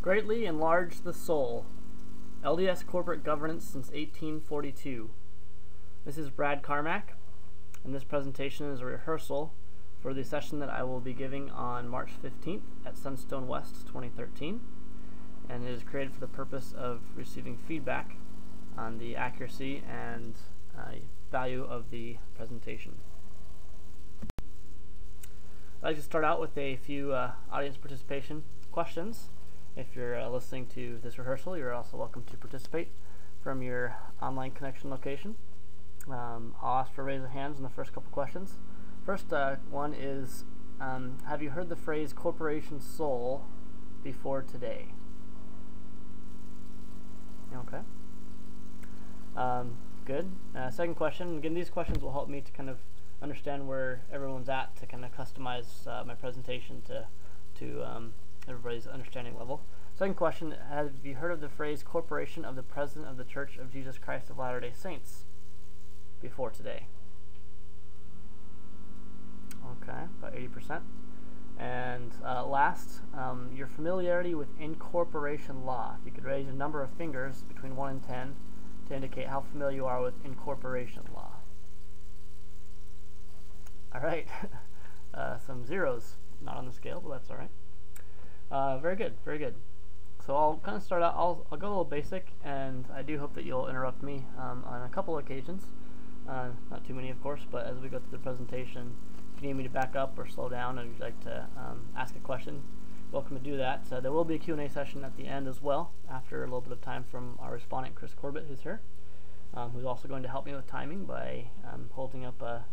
Greatly enlarge the soul. LDS corporate governance since 1842. This is Brad Carmack, and this presentation is a rehearsal for the session that I will be giving on March 15th at Sunstone West 2013, and it is created for the purpose of receiving feedback on the accuracy and value of the presentation. I'd like to start out with a few audience participation questions. If you're listening to this rehearsal, you're also welcome to participate from your online connection location. I'll ask for raise of hands in the first couple questions. First one is, have you heard the phrase corporation soul before today? Okay. Good. Second question, again, these questions will help me to kind of understand where everyone's at to kind of customize my presentation to everybody's understanding level. Second question, have you heard of the phrase corporation of the President of the Church of Jesus Christ of Latter-day Saints before today? Okay, about 80%. And last, your familiarity with incorporation law. If you could raise a number of fingers between 1 and 10 to indicate how familiar you are with incorporation law. All right, some zeros, not on the scale, but that's all right. Very good, very good. So I'll kind of start out, I'll go a little basic, and I do hope that you'll interrupt me on a couple of occasions. Not too many, of course, but as we go through the presentation, if you need me to back up or slow down and you'd like to ask a question, welcome to do that. So there will be a Q&A session at the end as well, after a little bit of time from our respondent, Chris Corbett, who's here, who's also going to help me with timing by holding up a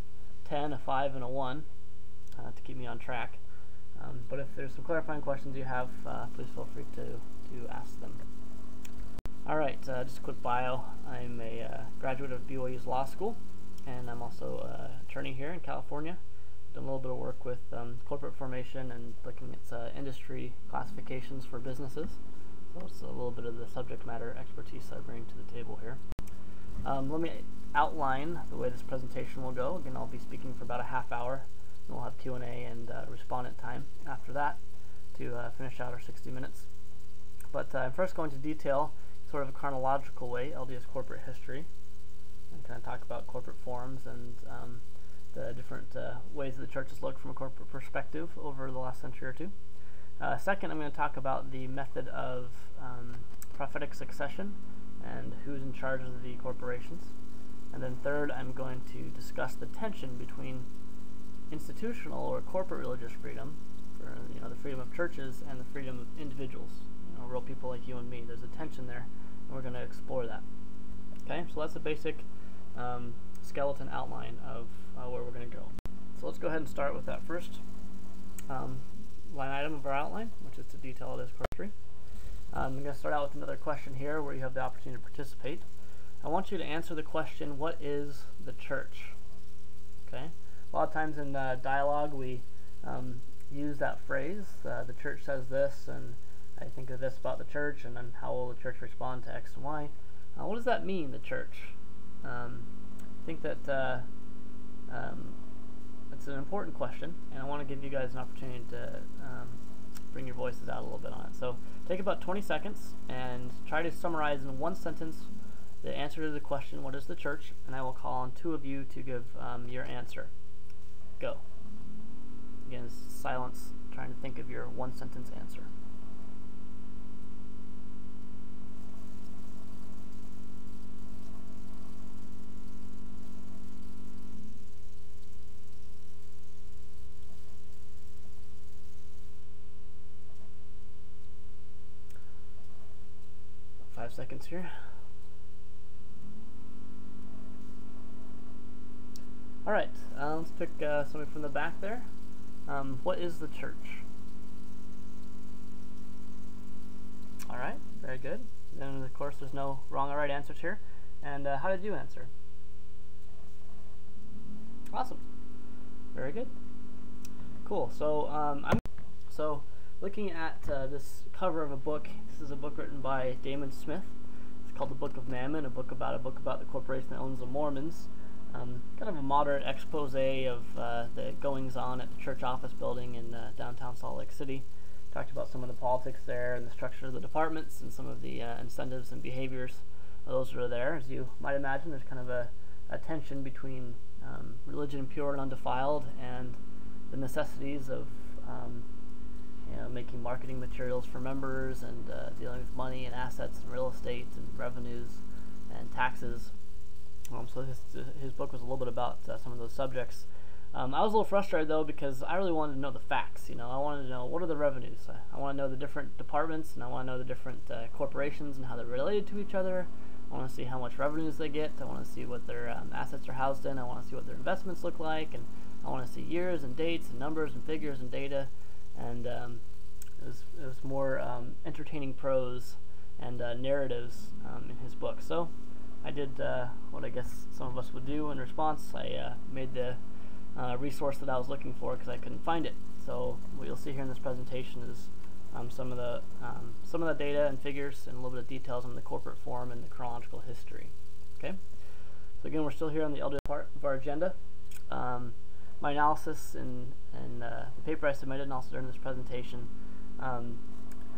10, a 5, and a 1 to keep me on track. But if there's some clarifying questions you have, please feel free to ask them. Alright, just a quick bio. I'm a graduate of BYU's Law School, and I'm also an attorney here in California. I've done a little bit of work with corporate formation and looking at industry classifications for businesses. So it's a little bit of the subject matter expertise I bring to the table here. Let me outline the way this presentation will go. Again, I'll be speaking for about a half hour, and we'll have Q&A and respondent time after that to finish out our 60 minutes. But I'm first going to detail sort of a chronological way LDS corporate history, and kind of talk about corporate forms and the different ways that the churches look from a corporate perspective over the last century or two. Second, I'm going to talk about the method of prophetic succession and who's in charge of the corporations. And then third, I'm going to discuss the tension between institutional or corporate religious freedom, for the freedom of churches, and the freedom of individuals, real people like you and me. There's a tension there, and we're going to explore that. Okay, so that's a basic skeleton outline of where we're going to go. So let's go ahead and start with that first line item of our outline, which is to detail LDS history. I'm going to start out with another question here where you have the opportunity to participate. I want you to answer the question, what is the church? Okay, a lot of times in dialogue we use that phrase, the church says this, and I think of this about the church, and then how will the church respond to X and Y? What does that mean, the church? I think that it's an important question, and I want to give you guys an opportunity to bring your voices out a little bit on it. So take about 20 seconds and try to summarize in one sentence the answer to the question, what is the church? And I will call on two of you to give your answer. Go. Again, it's silence, trying to think of your one sentence answer. About 5 seconds here. Alright, let's pick somebody from the back there. What is the church? Alright, very good. And of course there's no wrong or right answers here. And how did you answer? Awesome. Very good. Cool. So looking at this cover of a book, this is a book written by Damon Smith. It's called The Book of Mammon, a book about the corporation that owns the Mormons. Kind of a moderate expose of the goings-on at the church office building in downtown Salt Lake City. Talked about some of the politics there and the structure of the departments and some of the incentives and behaviors. Those are there. As you might imagine, there's kind of a tension between religion pure and undefiled and the necessities of making marketing materials for members and dealing with money and assets and real estate and revenues and taxes. So his book was a little bit about some of those subjects. I was a little frustrated though because I really wanted to know the facts. I wanted to know what are the revenues. I want to know the different departments, and I want to know the different corporations and how they're related to each other. I want to see how much revenues they get. I want to see what their assets are housed in. I want to see what their investments look like, and I want to see years and dates and numbers and figures and data. And it was more entertaining prose and narratives in his book. So I did what I guess some of us would do in response. I made the resource that I was looking for because I couldn't find it. So what you'll see here in this presentation is some of the data and figures and a little bit of details on the corporate form and the chronological history. Okay. So again, we're still here on the LDS part of our agenda. My analysis in the paper I submitted, and also during this presentation,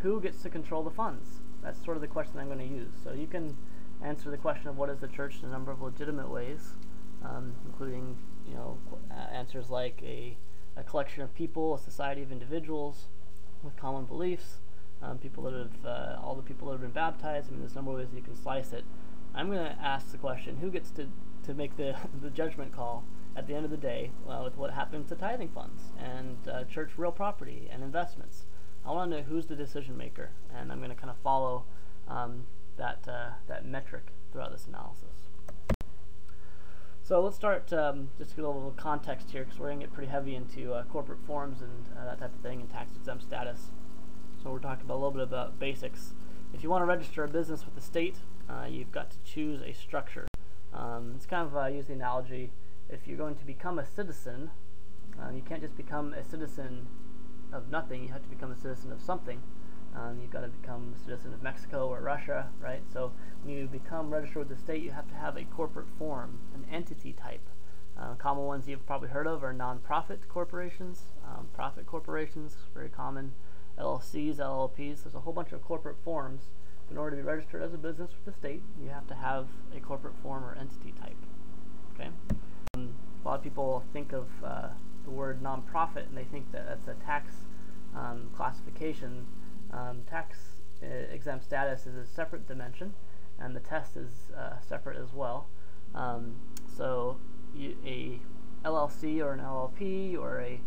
who gets to control the funds? That's sort of the question I'm going to use. So you can answer the question of what is the church in a number of legitimate ways, including answers like a collection of people, a society of individuals with common beliefs, people that have all the people that have been baptized. I mean, there's a number of ways you can slice it. I'm going to ask the question: who gets to make the judgment call at the end of the day with what happens to tithing funds and church real property and investments? I want to know who's the decision maker, and I'm going to kind of follow that metric throughout this analysis. So let's start just to get a little context here, because we're going to get pretty heavy into corporate forms and that type of thing and tax-exempt status. So we're talking about a little bit about basics. If you want to register a business with the state, you've got to choose a structure. It's kind of use the analogy: if you're going to become a citizen, you can't just become a citizen of nothing. You have to become a citizen of something. You've got to become a citizen of Mexico or Russia, right? So when you become registered with the state, you have to have a corporate form, an entity type. Common ones you've probably heard of are nonprofit corporations, profit corporations, very common, LLCs, LLPs. There's a whole bunch of corporate forms. In order to be registered as a business with the state, you have to have a corporate form or entity type. Okay. A lot of people think of the word nonprofit and they think that that's a tax classification. Tax exempt status is a separate dimension, and the test is separate as well. So a LLC or an LLP or a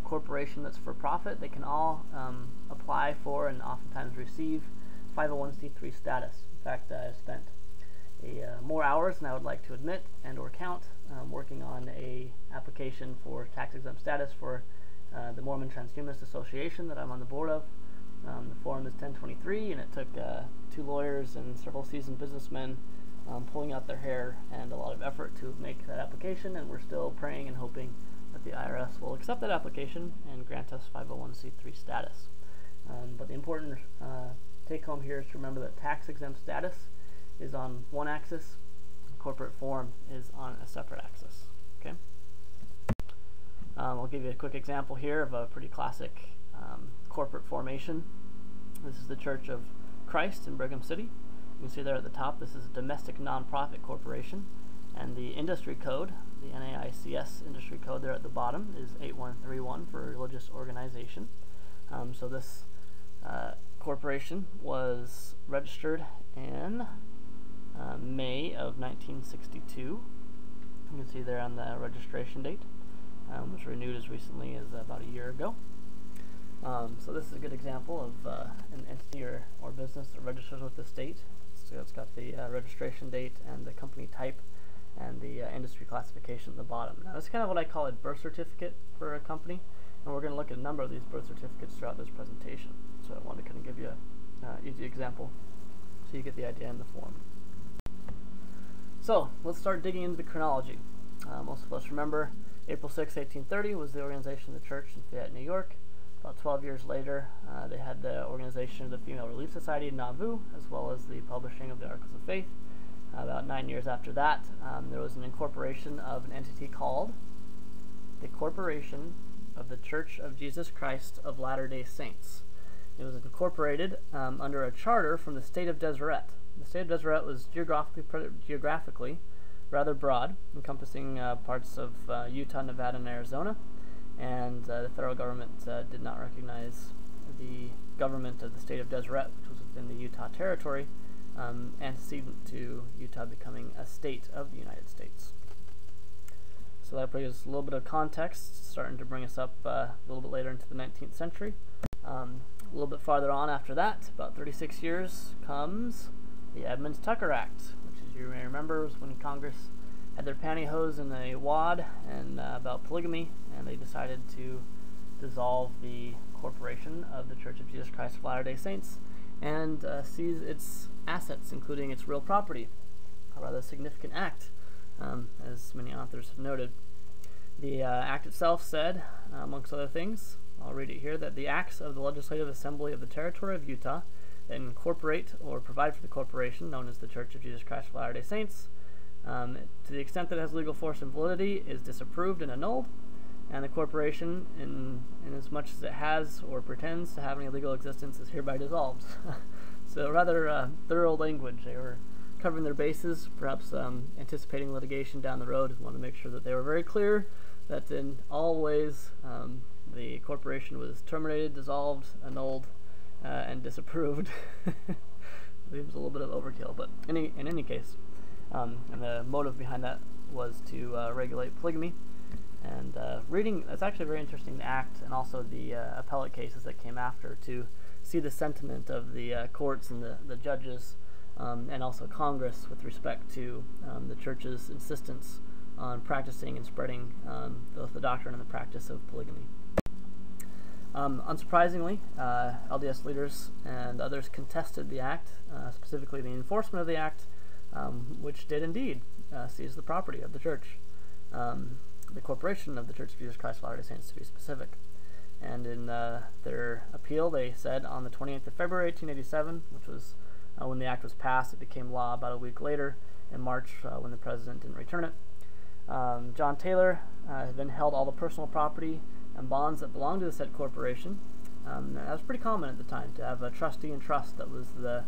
corporation that's for profit, they can all apply for and oftentimes receive 501c3 status. In fact, I spent more hours than I would like to admit and or count working on a application for tax exempt status for the Mormon Transhumanist Association that I'm on the board of. The form is 1023, and it took 2 lawyers and several seasoned businessmen pulling out their hair and a lot of effort to make that application, and we're still praying and hoping that the IRS will accept that application and grant us 501c3 status. But the important take home here is to remember that tax exempt status is on one axis, corporate form is on a separate axis. Okay. I'll give you a quick example here of a pretty classic corporate formation. This is the Church of Christ in Brigham City. You can see there at the top, this is a domestic nonprofit corporation, and the industry code, the NAICS industry code there at the bottom, is 8131 for religious organization. So this corporation was registered in May of 1962. You can see there on the registration date, was renewed as recently as about a year ago. So this is a good example of an entity or business that registers with the state. So it's got the registration date and the company type and the industry classification at the bottom. Now that's kind of what I call a birth certificate for a company, and we're going to look at a number of these birth certificates throughout this presentation. So I wanted to kind of give you an easy example so you get the idea in the form. So let's start digging into the chronology. Most of us remember April 6, 1830 was the organization of the church in Fayette, New York. About 12 years later, they had the organization of the Female Relief Society in Nauvoo, as well as the publishing of the Articles of Faith. About 9 years after that, there was an incorporation of an entity called the Corporation of the Church of Jesus Christ of Latter-day Saints. It was incorporated under a charter from the state of Deseret. The state of Deseret was geographically rather broad, encompassing parts of Utah, Nevada, and Arizona, and the federal government did not recognize the government of the state of Deseret, which was within the Utah Territory, antecedent to Utah becoming a state of the United States. So that brings us a little bit of context, starting to bring us up a little bit later into the 19th century. A little bit farther on after that, about 36 years, comes the Edmunds-Tucker Act, which, as you may remember, was when Congress had their pantyhose in a wad and about polygamy, and they decided to dissolve the corporation of the Church of Jesus Christ of Latter-day Saints and seize its assets, including its real property. A rather significant act, as many authors have noted. The act itself said, amongst other things, I'll read it here, that the acts of the Legislative Assembly of the Territory of Utah that incorporate or provide for the corporation, known as the Church of Jesus Christ of Latter-day Saints, to the extent that it has legal force and validity, is disapproved and annulled, and the corporation, in as much as it has or pretends to have any legal existence, is hereby dissolved. So rather thorough language. They were covering their bases, perhaps anticipating litigation down the road. Wanted to make sure that they were very clear that in all ways the corporation was terminated, dissolved, annulled, and disapproved. Seems a little bit of overkill, but in any case, and the motive behind that was to regulate polygamy. And reading, it's actually very interesting, the act and also the appellate cases that came after, to see the sentiment of the courts and the judges and also Congress with respect to the church's insistence on practicing and spreading both the doctrine and the practice of polygamy. Unsurprisingly, LDS leaders and others contested the act, specifically the enforcement of the act, which did indeed seize the property of the church. The corporation of the Church of Jesus Christ of Latter-day Saints, to be specific. And in their appeal, they said on the 28th of February, 1887, which was when the act was passed, it became law about a week later, in March, when the president didn't return it. John Taylor then held all the personal property and bonds that belonged to the said corporation. That was pretty common at the time, to have a trustee and trust that was the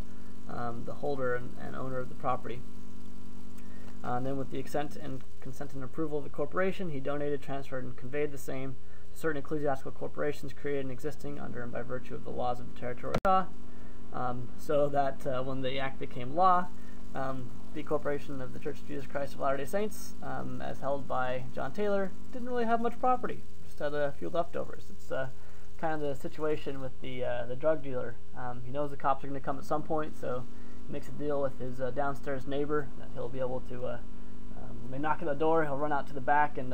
holder and owner of the property. And then with the consent and approval of the corporation, he donated, transferred, and conveyed the same to certain ecclesiastical corporations created and existing under and by virtue of the laws of the territory of Utah, so that when the act became law, the corporation of the Church of Jesus Christ of Latter-day Saints, as held by John Taylor, didn't really have much property, just had a few leftovers. It's kind of the situation with the drug dealer. He knows the cops are going to come at some point, so he makes a deal with his downstairs neighbor that he'll be able to, when they knock on the door, he'll run out to the back and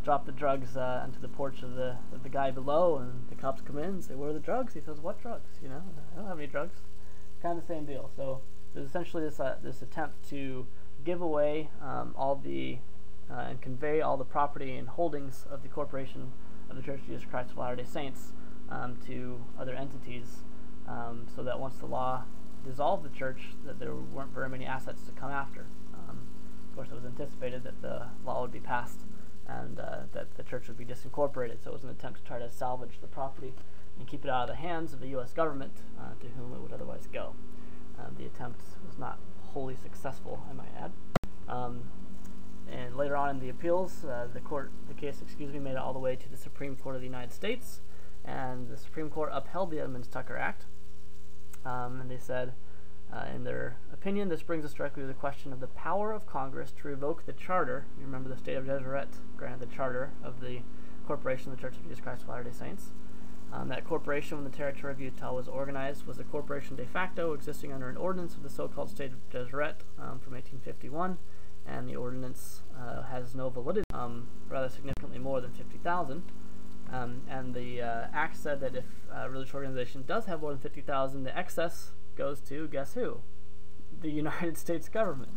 drop the drugs onto the porch of the guy below, and the cops come in and say, "Where are the drugs?" He says, "What drugs? You know, I don't have any drugs." Kind of the same deal. So there's essentially this attempt to give away all the and convey all the property and holdings of the corporation of the Church of Jesus Christ of Latter-day Saints to other entities, so that once the law dissolved the church, that there weren't very many assets to come after. Of course, it was anticipated that the law would be passed and that the church would be disincorporated, so it was an attempt to try to salvage the property and keep it out of the hands of the U.S. government, to whom it would otherwise go. The attempt was not wholly successful, I might add. And later on in the appeals, the case made it all the way to the Supreme Court of the United States, and the Supreme Court upheld the Edmunds-Tucker Act. And they said, in their opinion, this brings us directly to the question of the power of Congress to revoke the charter. You remember the state of Deseret granted the charter of the corporation of the Church of Jesus Christ of Latter-day Saints. That corporation, when the territory of Utah was organized, was a corporation de facto existing under an ordinance of the so-called state of Deseret from 1851, and the ordinance has no validity, rather significantly more than 50,000. And the act said that if a religious organization does have more than 50,000, the excess goes to, guess who? The United States government.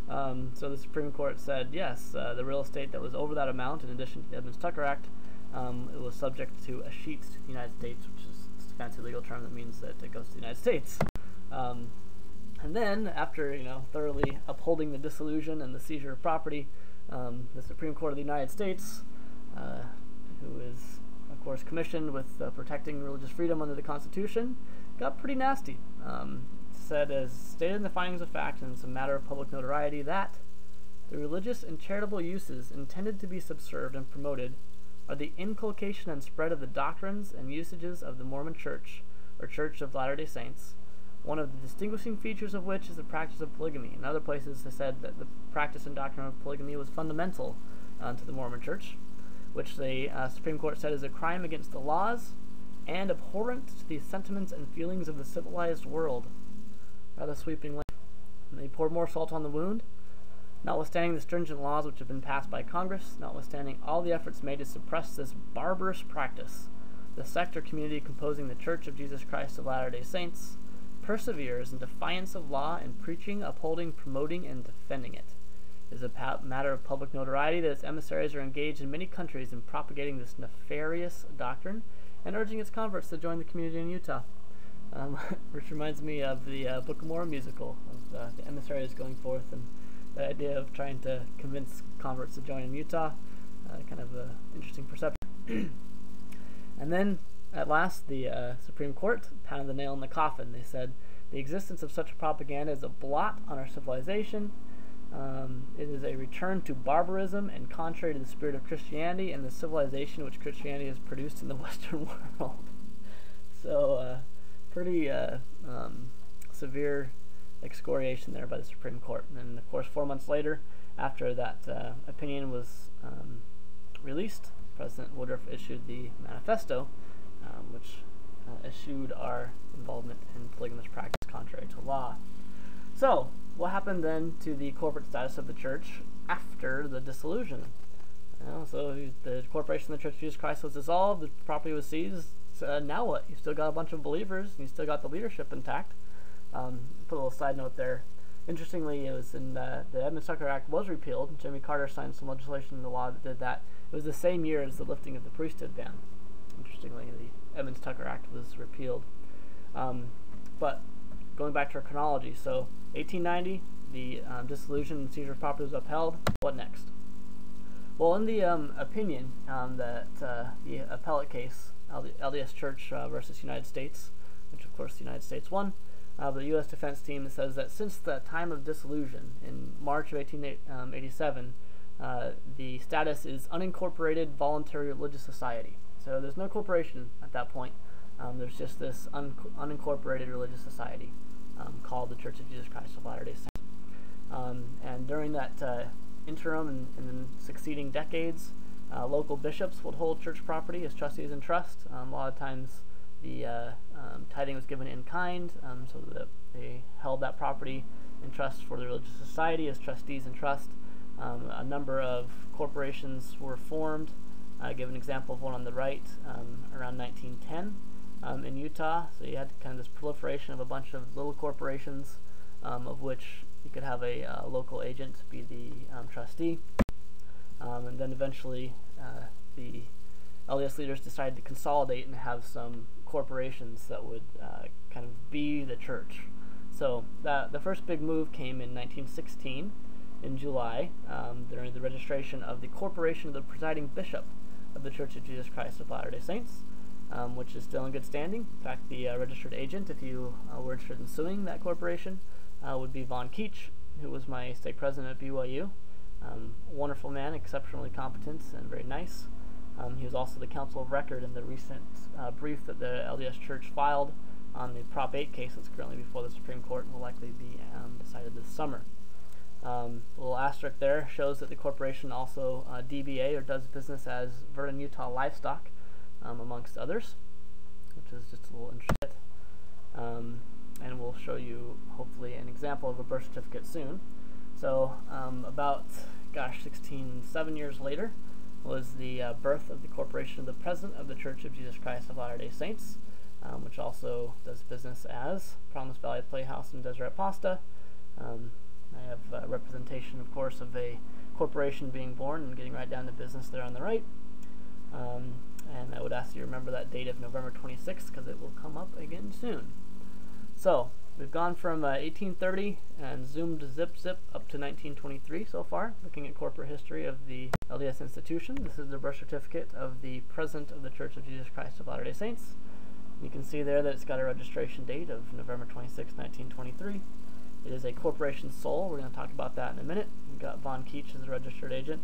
So the Supreme Court said, yes, the real estate that was over that amount, in addition to the Edmunds-Tucker Act, it was subject to a sheet to the United States, which is just a fancy legal term that means that it goes to the United States. And then, after thoroughly upholding the dissolution and the seizure of property, the Supreme Court of the United States, who is a course, commissioned with protecting religious freedom under the Constitution, got pretty nasty. Said, as stated in the findings of fact, and it's a matter of public notoriety, that the religious and charitable uses intended to be subserved and promoted are the inculcation and spread of the doctrines and usages of the Mormon Church, or Church of Latter-day Saints, one of the distinguishing features of which is the practice of polygamy. In other places, they said that the practice and doctrine of polygamy was fundamental to the Mormon Church, which the Supreme Court said is a crime against the laws and abhorrent to the sentiments and feelings of the civilized world. Rather sweeping language. And they poured more salt on the wound. Notwithstanding the stringent laws which have been passed by Congress, notwithstanding all the efforts made to suppress this barbarous practice, the sect or community composing the Church of Jesus Christ of Latter-day Saints perseveres in defiance of law in preaching, upholding, promoting, and defending it. It is a matter of public notoriety that its emissaries are engaged in many countries in propagating this nefarious doctrine and urging its converts to join the community in Utah. Which reminds me of the Book of Mormon musical, of the emissaries going forth, and the idea of trying to convince converts to join in Utah. Kind of an interesting perception. And then, at last, the Supreme Court pounded the nail in the coffin. They said, the existence of such propaganda is a blot on our civilization. It is a return to barbarism and contrary to the spirit of Christianity and the civilization which Christianity has produced in the Western world. So, pretty severe excoriation there by the Supreme Court. And of course, 4 months later, after that opinion was released, President Woodruff issued the manifesto, which eschewed our involvement in polygamous practice contrary to law. So, what happened then to the corporate status of the church after the dissolution? So the corporation of the Church of Jesus Christ was dissolved, the property was seized. Now what? You still got a bunch of believers, and you still got the leadership intact. Put a little side note there. Interestingly, it was in the Edmunds-Tucker Act was repealed. Jimmy Carter signed some legislation in the law that did that. It was the same year as the lifting of the priesthood ban. Interestingly, the Edmunds-Tucker Act was repealed. But going back to our chronology, so 1890, the dissolution and seizure of property was upheld. What next? Well, in the opinion that the appellate case, LDS Church versus United States, which of course the United States won, the U.S. defense team says that since the time of dissolution in March of 1887, the status is unincorporated voluntary religious society. So there's no corporation at that point. There's just this unincorporated religious society called the Church of Jesus Christ of Latter-day Saints. And during that interim and the succeeding decades, local bishops would hold church property as trustees in trust. A lot of times the tithing was given in kind, so that they held that property in trust for the religious society as trustees in trust. A number of corporations were formed. I give an example of one on the right around 1910 in Utah. So you had kind of this proliferation of a bunch of little corporations, of which you could have a local agent be the trustee. And then eventually the LDS leaders decided to consolidate and have some corporations that would kind of be the church. So the first big move came in 1916 in July during the registration of the Corporation of the Presiding Bishop of the Church of Jesus Christ of Latter-day Saints, which is still in good standing. In fact, the registered agent, if you were interested in suing that corporation, would be Von Keach, who was my stake president at BYU. Wonderful man, exceptionally competent and very nice. He was also the counsel of record in the recent brief that the LDS Church filed on the Prop 8 case that's currently before the Supreme Court and will likely be decided this summer. A little asterisk there shows that the corporation also DBA, or does business as Vernon Utah Livestock, amongst others, which is just a little interesting. And we'll show you hopefully an example of a birth certificate soon. So about 7 years later was the birth of the Corporation of the President of the Church of Jesus Christ of Latter-day Saints, which also does business as Promise Valley Playhouse and Deseret Pasta. I have a representation, of course, of a corporation being born and getting right down to business there on the right. And I would ask you to remember that date of November 26th because it will come up again soon. So, we've gone from 1830 and zoomed zip up to 1923 so far, looking at corporate history of the LDS institution. This is the birth certificate of the President of the Church of Jesus Christ of Latter-day Saints. You can see there that it's got a registration date of November 26, 1923. It is a corporation sole. We're going to talk about that in a minute. We've got Von Keach as a registered agent,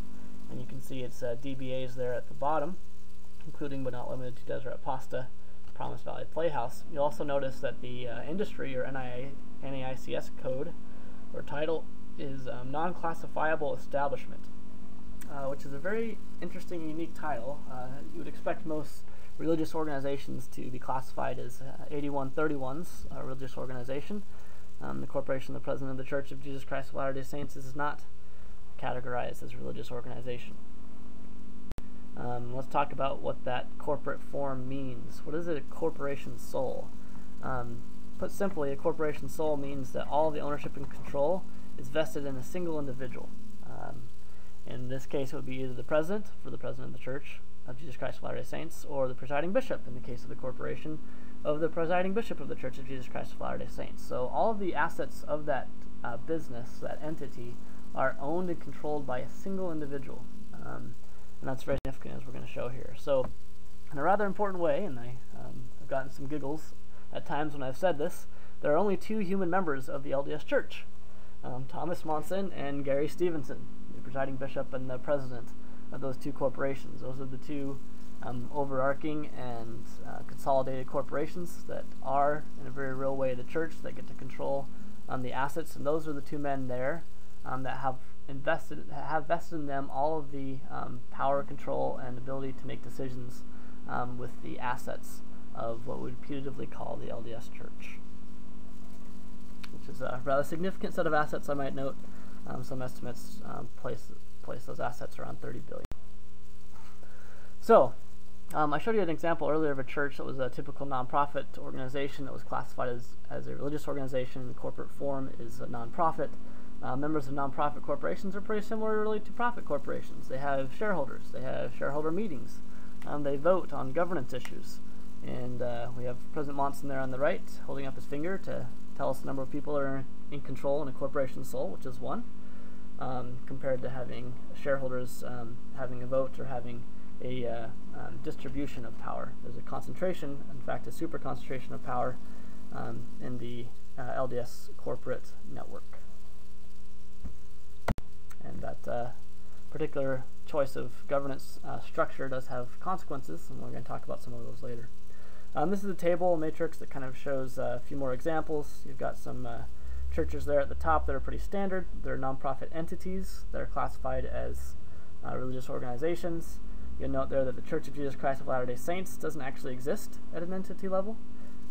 and you can see its DBAs there at the bottom, including but not limited to Deseret Pasta, Promise Valley Playhouse. You'll also notice that the industry or NAICS code or title is non-classifiable establishment, which is a very interesting and unique title. You would expect most religious organizations to be classified as 8131s, a religious organization. The Corporation of the President of the Church of Jesus Christ of Latter-day Saints is not categorized as a religious organization. Let's talk about what that corporate form means. What is a corporation sole? Put simply, a corporation sole means that all the ownership and control is vested in a single individual. In this case, it would be either the president, for the president of the Church of Jesus Christ of Latter-day Saints, or the presiding bishop, in the case of the corporation, of the presiding bishop of the Church of Jesus Christ of Latter-day Saints. So all of the assets of that business, that entity, are owned and controlled by a single individual. And that's very significant, as we're going to show here. So in a rather important way, and I've gotten some giggles at times when I've said this, there are only two human members of the LDS Church, Thomas Monson and Gary Stevenson, the presiding bishop and the president of those two corporations. Those are the two overarching and consolidated corporations that are, in a very real way, the church, that get to control the assets, and those are the two men there that have vested in them all of the power, control, and ability to make decisions with the assets of what we would putatively call the LDS Church, which is a rather significant set of assets, I might note. Some estimates place those assets around $30 billion. So, I showed you an example earlier of a church that was a typical nonprofit organization that was classified as a religious organization. The corporate form is a nonprofit. Members of nonprofit corporations are pretty similar really to profit corporations. They have shareholders. They have shareholder meetings. They vote on governance issues. And we have President Monson there on the right holding up his finger to tell us the number of people that are in control in a corporation sole, which is one, compared to having shareholders having a vote or having a distribution of power. There's a concentration, in fact a super concentration of power in the LDS corporate network. And that particular choice of governance structure does have consequences, and we're going to talk about some of those later. This is a table, a matrix that kind of shows a few more examples. You've got some churches there at the top that are pretty standard. They're nonprofit entities that are classified as religious organizations. You'll note there that the Church of Jesus Christ of Latter-day Saints doesn't actually exist at an entity level.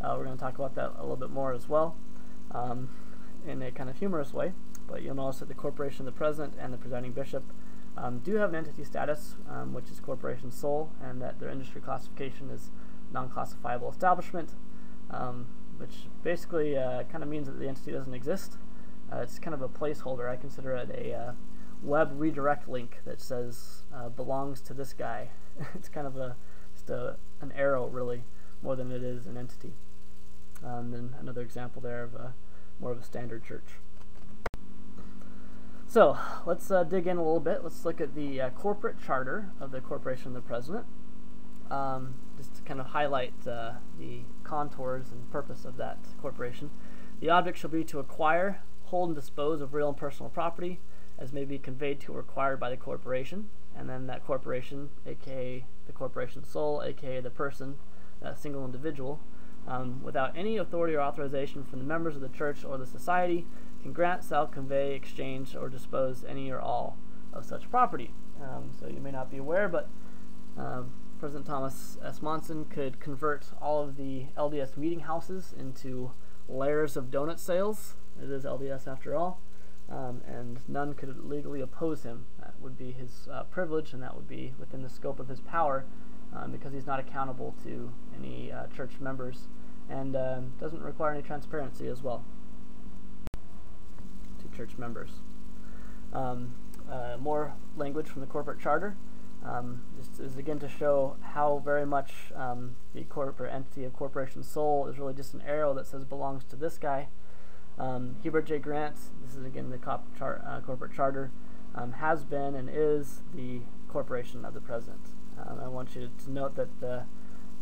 We're going to talk about that a little bit more as well in a kind of humorous way. But you'll notice that the corporation, the president, and the presiding bishop do have an entity status, which is corporation sole, and that their industry classification is non-classifiable establishment, which basically kind of means that the entity doesn't exist. It's kind of a placeholder. I consider it a web redirect link that says belongs to this guy. It's kind of just an arrow, really, more than it is an entity. Then another example there of more of a standard church. So let's dig in a little bit. Let's look at the corporate charter of the Corporation of the President, just to kind of highlight the contours and purpose of that corporation. The object shall be to acquire, hold, and dispose of real and personal property as may be conveyed to or acquired by the corporation, and then that corporation, aka the corporation sole, aka the person, that single individual, without any authority or authorization from the members of the church or the society, can grant, sell, convey, exchange, or dispose any or all of such property. So you may not be aware, but President Thomas S. Monson could convert all of the LDS meeting houses into layers of donut sales. It is LDS after all, and none could legally oppose him. That would be his privilege, and that would be within the scope of his power, because he's not accountable to any church members, and doesn't require any transparency as well to church members. More language from the corporate charter. This is again to show how very much the corporate entity of corporation soul is really just an arrow that says belongs to this guy. Hubert J. Grant, this is again the corporate charter, has been and is the corporation of the president. I want you to note that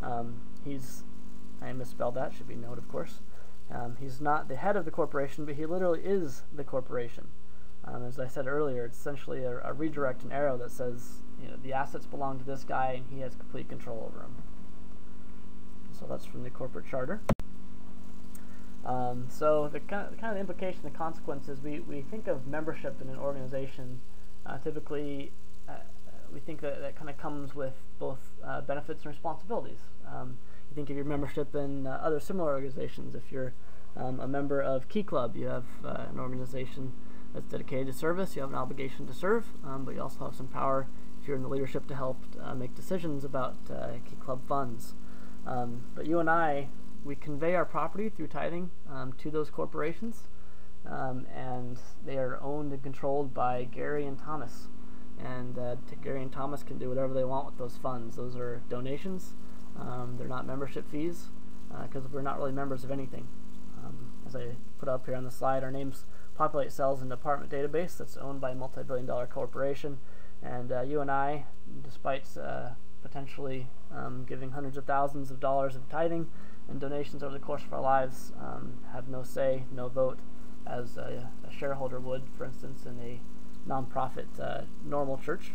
I misspelled that, should be note of course. He's not the head of the corporation, but he literally is the corporation. As I said earlier, it's essentially a redirect, an arrow that says, the assets belong to this guy and he has complete control over them. So that's from the corporate charter. So the kind of the implication, the consequences, we think of membership in an organization, typically we think that kind of comes with both benefits and responsibilities. You think of your membership in other similar organizations. If you're a member of Key Club, you have an organization that's dedicated to service. You have an obligation to serve, but you also have some power if you're in the leadership to help make decisions about Key Club funds. But you and I, we convey our property through tithing to those corporations, and they are owned and controlled by Gary and Thomas. And Gary and Thomas can do whatever they want with those funds. Those are donations. They're not membership fees, because we're not really members of anything. As I put up here on the slide, our names populate cells in the apartment database that's owned by a multi-billion-dollar corporation. And you and I, despite potentially giving hundreds of thousands of dollars of tithing and donations over the course of our lives, have no say, no vote, as a shareholder would, for instance, in a nonprofit normal church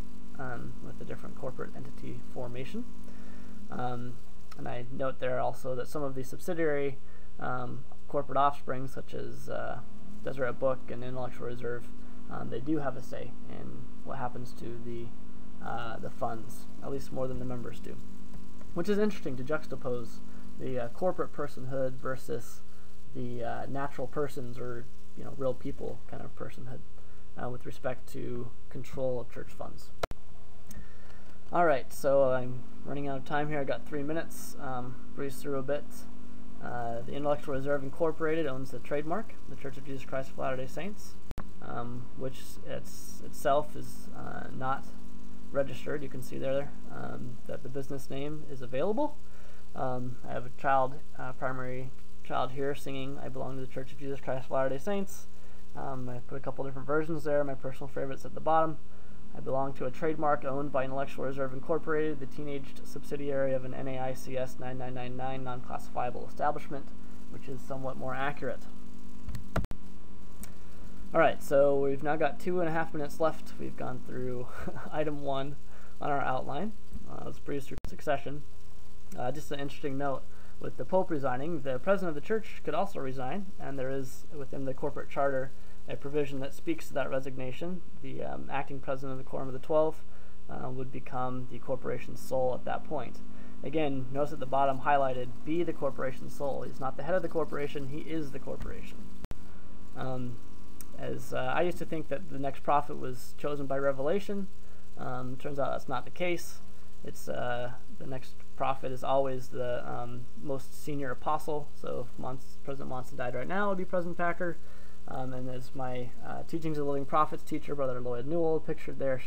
with a different corporate entity formation. And I note there also that some of the subsidiary corporate offspring, such as Deseret Book and Intellectual Reserve, they do have a say in what happens to the funds, at least more than the members do. Which is interesting to juxtapose the corporate personhood versus the natural persons, or real people kind of personhood, with respect to control of church funds. Alright, so I'm running out of time here. I got 3 minutes. Breeze through a bit. The Intellectual Reserve Incorporated owns the trademark, the Church of Jesus Christ of Latter-day Saints, which itself is not registered. You can see there that the business name is available. I have a primary child here singing "I Belong to the Church of Jesus Christ of Latter-day Saints." I put a couple different versions there. My personal favorite's at the bottom. I belong to a trademark owned by Intellectual Reserve Incorporated, the teenaged subsidiary of an NAICS 9999 non-classifiable establishment, which is somewhat more accurate. Alright, so we've now got 2.5 minutes left. We've gone through item 1 on our outline. Let's breeze through succession. Just an interesting note, with the Pope resigning, the President of the Church could also resign, and there is, within the corporate charter, a provision that speaks to that resignation. The acting president of the Quorum of the 12 would become the corporation's soul at that point. Again, notice at the bottom highlighted, be the corporation's soul. He's not the head of the corporation, he is the corporation. I used to think that the next prophet was chosen by revelation. Turns out that's not the case. It's the next prophet is always the most senior apostle. So if President Monson died right now, it would be President Packer. And as my Teachings of the Living Prophets teacher, Brother Lloyd Newell, pictured there,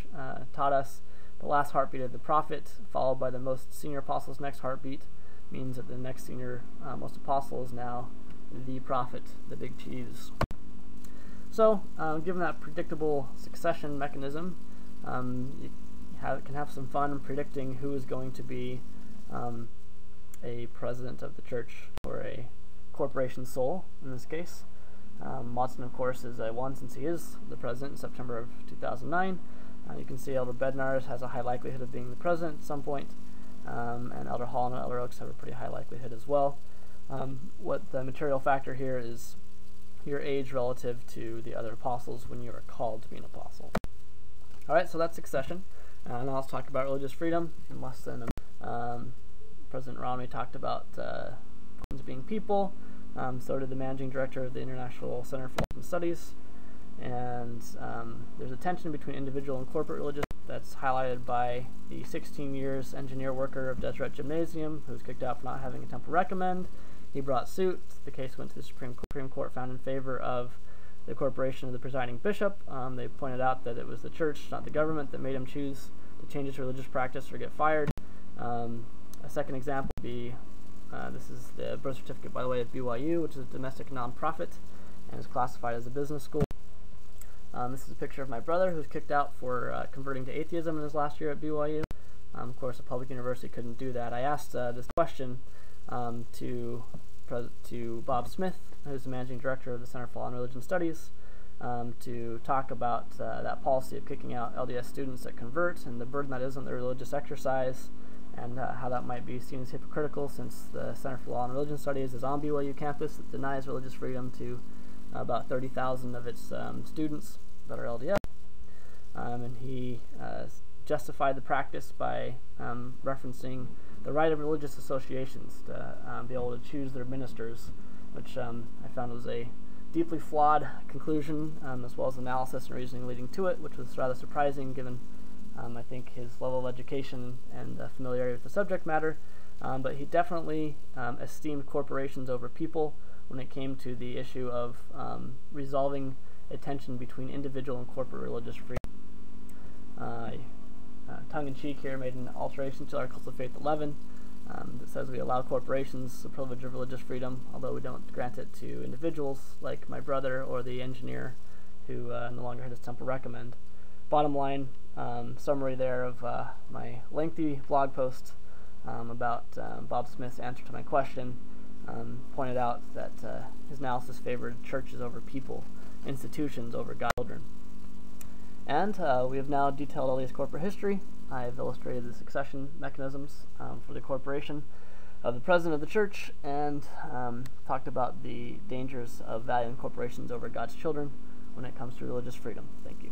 taught us, the last heartbeat of the prophet, followed by the most senior apostle's next heartbeat, means that the next senior most apostle is now the prophet, the big cheese. So, given that predictable succession mechanism, you can have some fun predicting who is going to be a president of the church, or a corporation soul in this case. Watson, of course, is a one, since he is the president in September of 2009. You can see Elder Bednar's has a high likelihood of being the president at some point, and Elder Hall and Elder Oaks have a pretty high likelihood as well. What the material factor here is your age relative to the other apostles when you are called to be an apostle. Alright, so that's succession. Now let's talk about religious freedom in less than a President Romney talked about being people. So did the managing director of the International Center for Muslim Studies. And there's a tension between individual and corporate religion that's highlighted by the 16 years engineer worker of Deseret Gymnasium, who was kicked out for not having a temple recommend. He brought suit. The case went to the Supreme Court, found in favor of the corporation of the presiding bishop. They pointed out that it was the church, not the government, that made him choose to change its religious practice or get fired. A second example would be, this is the birth certificate, by the way, of BYU, which is a domestic nonprofit and is classified as a business school. This is a picture of my brother, who's kicked out for converting to atheism in his last year at BYU. Of course, a public university couldn't do that. I asked this question to Bob Smith, who's the managing director of the Center for Law and Religion Studies, to talk about that policy of kicking out LDS students that convert and the burden that is on their religious exercise, and how that might be seen as hypocritical, since the Center for Law and Religion Studies is on BYU campus. It denies religious freedom to about 30,000 of its students that are LDS. And he justified the practice by referencing the right of religious associations to be able to choose their ministers, which I found was a deeply flawed conclusion, as well as analysis and reasoning leading to it, which was rather surprising given I think his level of education and familiarity with the subject matter. But he definitely esteemed corporations over people when it came to the issue of resolving a tension between individual and corporate religious freedom. Tongue-in-cheek here, made an alteration to Articles of Faith 11 that says we allow corporations the privilege of religious freedom, although we don't grant it to individuals like my brother or the engineer who no longer had his temple recommend. Bottom line, summary there of my lengthy blog post about Bob Smith's answer to my question. Pointed out that his analysis favored churches over people, institutions over God's children. And we have now detailed LDS corporate history. I have illustrated the succession mechanisms for the corporation of the president of the church, and talked about the dangers of valuing corporations over God's children when it comes to religious freedom. Thank you.